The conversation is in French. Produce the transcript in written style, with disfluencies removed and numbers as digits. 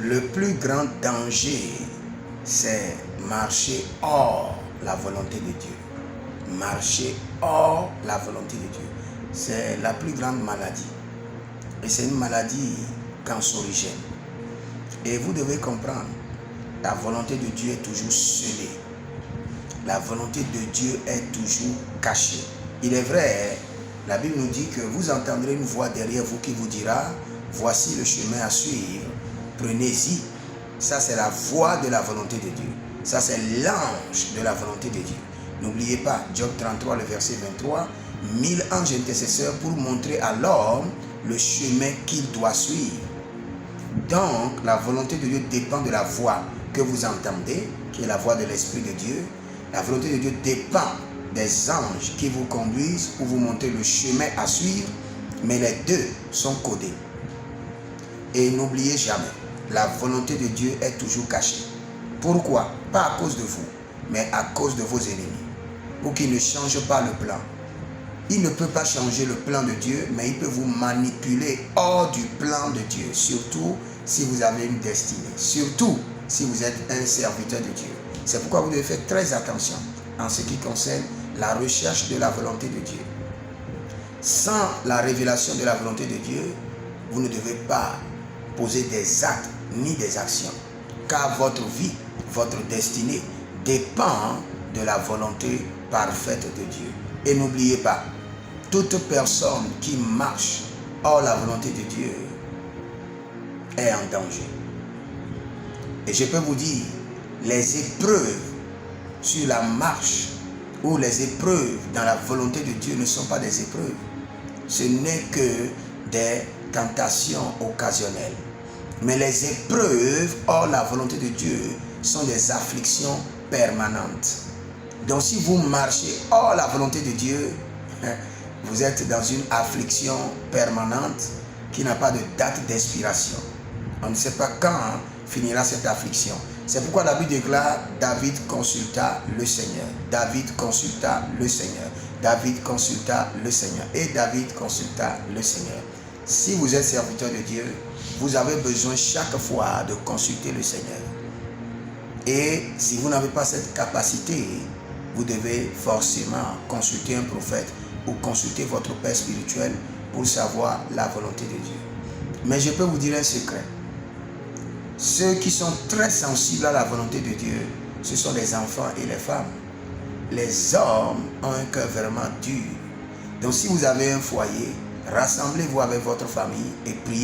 Le plus grand danger, c'est marcher hors la volonté de Dieu. Marcher hors la volonté de Dieu. C'est la plus grande maladie. Et c'est une maladie cancérigène. Et vous devez comprendre, la volonté de Dieu est toujours scellée. La volonté de Dieu est toujours cachée. Il est vrai, la Bible nous dit que vous entendrez une voix derrière vous qui vous dira, voici le chemin à suivre, prenez-y. Ça, c'est la voix de la volonté de Dieu. Ça, c'est l'ange de la volonté de Dieu. N'oubliez pas, Job 33, le verset 23, 1000 anges intercesseurs pour montrer à l'homme le chemin qu'il doit suivre. Donc, la volonté de Dieu dépend de la voix que vous entendez, qui est la voix de l'Esprit de Dieu. La volonté de Dieu dépend des anges qui vous conduisent pour vous montrer le chemin à suivre, mais les deux sont codés. Et n'oubliez jamais, la volonté de Dieu est toujours cachée. Pourquoi? Pas à cause de vous, mais à cause de vos ennemis. Pour qu'ils ne changent pas le plan. Il ne peut pas changer le plan de Dieu, mais il peut vous manipuler hors du plan de Dieu. Surtout si vous avez une destinée. Surtout si vous êtes un serviteur de Dieu. C'est pourquoi vous devez faire très attention en ce qui concerne la recherche de la volonté de Dieu. Sans la révélation de la volonté de Dieu, vous ne devez pas poser des actes ni des actions. Car votre vie, votre destinée dépend de la volonté parfaite de Dieu. Et n'oubliez pas, toute personne qui marche hors la volonté de Dieu est en danger. Et je peux vous dire, les épreuves sur la marche ou les épreuves dans la volonté de Dieu ne sont pas des épreuves. Ce n'est que des tentations occasionnelles. Mais les épreuves hors la volonté de Dieu sont des afflictions permanentes. Donc si vous marchez hors la volonté de Dieu, vous êtes dans une affliction permanente qui n'a pas de date d'expiration. On ne sait pas quand finira cette affliction. C'est pourquoi la Bible déclare, David consulta le Seigneur. David consulta le Seigneur. David consulta le Seigneur. Et David consulta le Seigneur. Si vous êtes serviteur de Dieu, vous avez besoin chaque fois de consulter le Seigneur. Et si vous n'avez pas cette capacité, vous devez forcément consulter un prophète ou consulter votre père spirituel pour savoir la volonté de Dieu. Mais je peux vous dire un secret. Ceux qui sont très sensibles à la volonté de Dieu, ce sont les enfants et les femmes. Les hommes ont un cœur vraiment dur. Donc si vous avez un foyer, rassemblez-vous avec votre famille et priez.